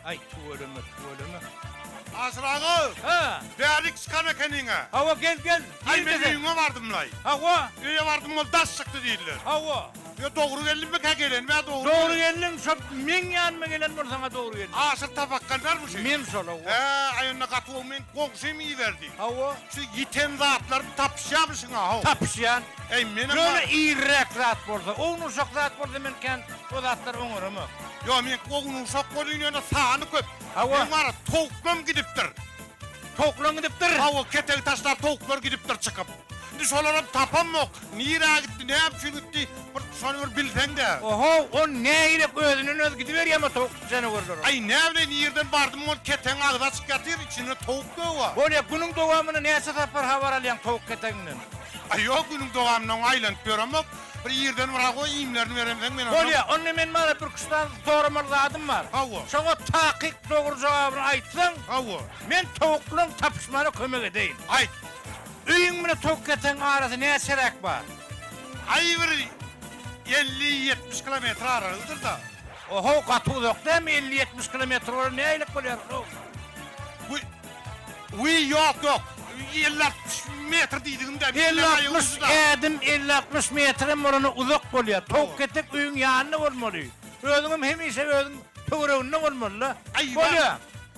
Ay tuvalımı. Asrağı. Ha. Değerlik çıkana kendine. Hava gel. Ay ben üyüne vardım lay. Hava. Üye vardım ol das çıktı değiller. Hava. Ya doğru gelin mi gelen ve doğru. Doğru geldin şu men yanıma gelen var sana doğru geldin. Asır tabakkanlar mı şey? Men sola. Ayonuna katı olmayın komşum iyi verdi. Hava. Şu yiten zatlar tapışıyor musun ha? Tapışyan. Ey benim Böyle iyirek zat bolsa, oğun uşak zat bolsa menken o zatlar oňurum. Yo men oğun uşak boluyna saany köp. Hava. Men var toklum gidipdir. Toklan gidipdir. Hava keteg taşlar toklar gidipdir çıkıp. Indi şolaram tapamok. Nira gitti, ne yapıp gitti? Şonu bir bilsen de. Oho, o neyle özünün öz gidiver ya mı tavuk seni gördür. Ay ne bileyim yerden bardım ol keten ağda çıkartır içine tavuk da var. Böyle günün doğamını neyse tapar havar alayan tavuk keteninin. Ay yok günün doğamından aylan göremok. Bir yerden var o imlerini veremsen ben onu. Böyle onun men bana bir kuştan sormalı adım var. Hava. Şoňa takik doğru cevabını aytsan, Hava. men tavuklun tapışmana kömek edeyim. Ay. Üyün mene tavuk keten arası ne serek var? Ay bir 50-70 kilometre aralıdır da. Oho, katı uzak değil mi? 50-70 kilometre olur ne aylık oluyor? Yok. 50 metre dediğimde 50-60 edim 50-60 metre morunu uzak oluyor. Tavuk ketek üyün yanına olmalı. Özünüm hemişe özün tuğruğunna olmalı. Ay, Böyle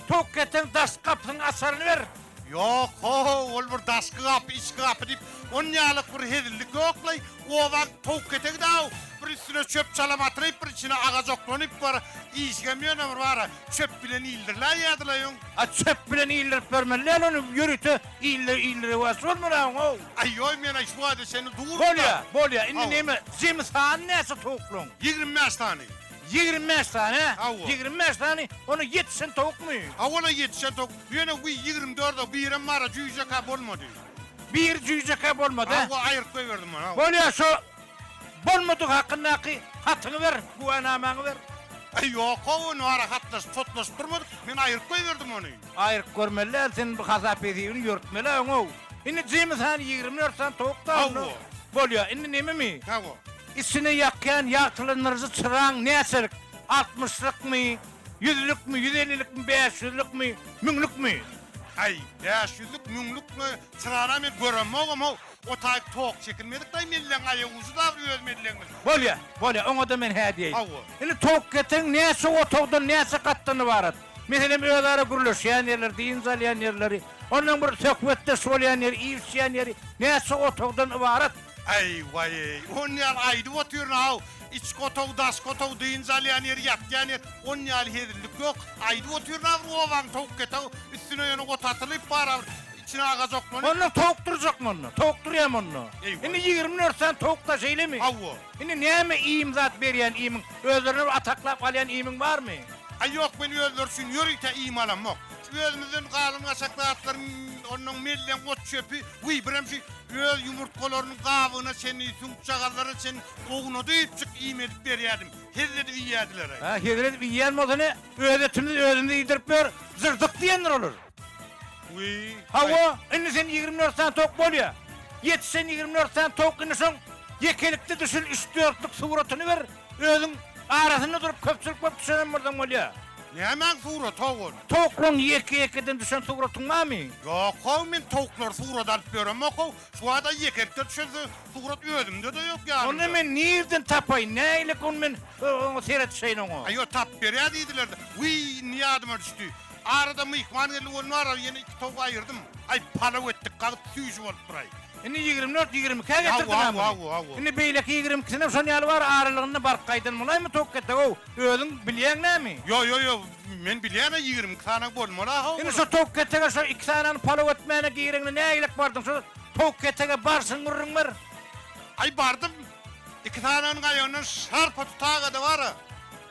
tavuk keten das kapının asarını ver. Yok ol bir daskı kapı iç kapı deyip onun yalık bir hedillik yok lay. O vak tavuk ketek dav. Bir üstüne çöp çalamatırayıp bir içine ağaç oklanıp var. İşgemiyor ne var. Çöp bilen iyidirler yadılar yon. Çöp bilen iyilerip vermeliler onu yürütü iyileri vasıl olmalı. Ay yoy mena şu adı seni dur. Bolya. İndi neymi? Zimsan neyse tavuklun? 25 tane. 25 tane. Hava. 25 tane. Onu yetsin tavuk mu? Avona yetişen tavuk. Yine 24'da bir yerim var. Cüyüce kap olmadı. Bir cüyce kap olmadı. Hava ayırt koyverdim bana. Bolya şu bolmadık hakkındaki hatını ver. Bu anamanı ver. Ay yok onu ara hatlas totlas durmadık. Ben ayırt koyverdim onu. Ayrık görmeliler sen bu kasap ediğini yürütmeli onu. Şimdi zimsan 24 tane tavuk da onu. Hava. Bolya indi nemi mi? Hava. İçine yakyan yaktılanlarınızı çırağın ne eserik? 60'lık mı? 100'lük mü? 150'lik mi? 500'lük mü? 1000'lük mü? Ay 500'lük münlük mü? Sırana mı göremem o tayık tok çekilmedik da millen ayağımızı da ölmediler. Bolya ona da men hediye. Hava. Şimdi tavuk keten neyse o tavuktan neyse kattığını varat. Mesela öğeleri kuruluşayan yerler, deyinzalayan yerleri, onun bir sökvette solayan yeri, iyivsiyen yeri, neyse o tavuktan varat. Ay vay. On yal aydı otuyor ha. İç kotav, das kotav, deyinzalayan yer, yatyan yer. On yal hedillik yok. Aydı otuyor ha. Ovan tavuk ketav. Üstüne yanı otatılıp var. İçine ağaç oklanıp. Onu tavuk duracak mı onu? Tavuk duruyor mu onu? Eyvah. Şimdi 24 tane tavuk da şeyle mi? Hava. Şimdi niye mi iyim zat veriyen iyimin, özlerini ataklap alayan iyimin var mı? Ay yok beni öldürsün. Yürüyte imalam yok. Özümüzün kalın asaklı atların onun millen ot çöpü. Uy biremşi. Öz yumurtkalarının kavına seni, sunçakalları seni, oğunu duyup çık iğmedip veriyadım. Hezledi iyiyediler. Ha, hediret yiyen modunu öğretimiz yedirip ver, zırtık diyenler olur. Uy. Hava, indi sen 24 tane tok bol ya. Yetişen 24 tane tok indi son, yekelikli düşün 3-4'lük suratını ver, özün arasında durup köpçülük düşenen buradan bol ya. Ne hemen suğra toğun? Toklun yekeden düşen suratın var mı? Yok min tavuklar suğradan görüm yok. Şu anda yekertte düşürdü. Suğrat özümde de yok yani. Onu men nereden tapay, neyle kon men seyret şeyin onu? Ayo tap beriya dediler de. Uy niye adıma düştü? Arada mıyıkman geldi onun var yeni 2 tavuk ayırdım. Ay palav ettik kalıp tüyücü olup duray. Şimdi 24-22 getirdin ama. Hava. Şimdi beyleki 22'sine son yalı var ağırlığını barkaydın mulay mı tok etti o? Özün bileyen ne mi? Yo. Men biliyana 20 tane bolmala ha. Şimdi şu tok ettiğe şu 2 tanenin palav etmeyene giyirini ne eylek vardın? Şu tok ettiğe barsın vurun var. Ay bardım. 2 tanenin ayağının şarpa tutağı da var.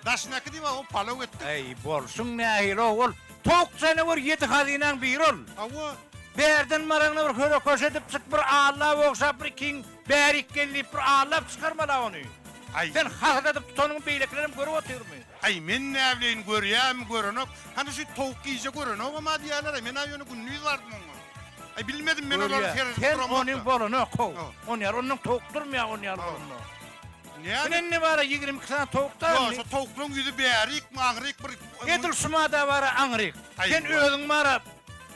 Daşnaki değil mi o palav etti. Ey bolsun ne ehil oğul. Tok seni vur 7 hadiyle bir ol. Hava. Berden marağına vur köre koşedip çık bir ağla okşap bir king. Berik gelip bir ağlap çıkarmala onu. Ay. Sen hasredip tutanın beyleklerini görüp otur mu? Ay men ne evleyin görüyem görünük. Hani şu tavuk iyice görünük ama diyorlar men ayonu günlüğü vardı mı? Ay bilmedim ben onları seyredip sen duramam. onun bolunu kov. Oh. Onun yer onun tok durmuyor onun yer bolunu. Yani Ne var 22 tane tavuk da. yo, şu tavukluğun yüzü beğerik, mağrik bir... Edil şuma da var anrik. Ay, Sen vay. özün var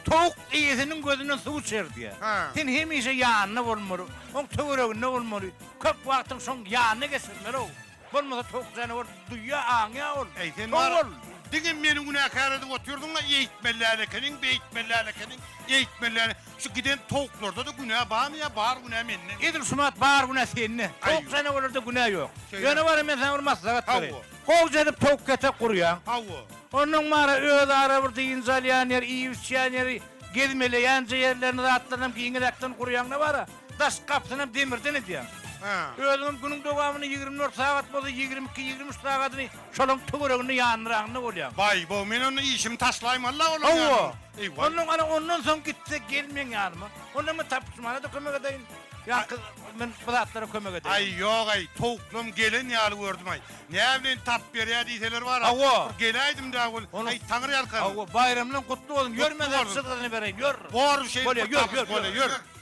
tavuk iyisinin gözünden su içer diye. Ha. Sen hemişe yağını olmalı. On tavırağını olmalı. Köp vaktin son yağını geçirmeli o. Olmasa tavuk seni var duyya ağına ol. Ey sen Tavuk var. ol. Digin meni günahkar edip oturdun da eğitmellerlekenin, beyitmellerlekenin, eğitmellerlekenin. Şu giden tavuklarda da günah var mı ya? Bağır günah menine. Edil şuma bağır güne seninle. Ay. Tavuk seni olur da günah yok. Şey Yani var hemen sen vurmaz zagat Havu. var. Kovuz edip tavuk kete kuruyan. Havu. Onun mara öğüde ara burada inzalayan yer, iyi üsyan yeri, gezmeli yanca yerlerini rahatlanım ki İngilizaktan kuruyan ne var? Daş kapsınım demirden ediyor. Ha. Öğünün günün devamını 24 saat bozu 22-23 saatini şolun tügürüğünü yanırağını oluyor. Vay bu men onu işim taslayım Allah oğlum Havu. ya. Eyvah. Onun ana ondan son gitse gelmeyin yanıma. Ondan mı tapışmana da kömek edeyim. Ya kız ben bıraklara kömek edeyim. Ay yok ay toklum gelin yalı gördüm ay. Ne bileyim tap beriye diyseler var. Havu. Geleydim de Onu- ay tanrı yalkan. Bayramla kutlu olun. Görmeden olsun. sırtını vereyim. Gör. Var şey Böyle, bu gör, tapış gör, böyle gör, gör. gör.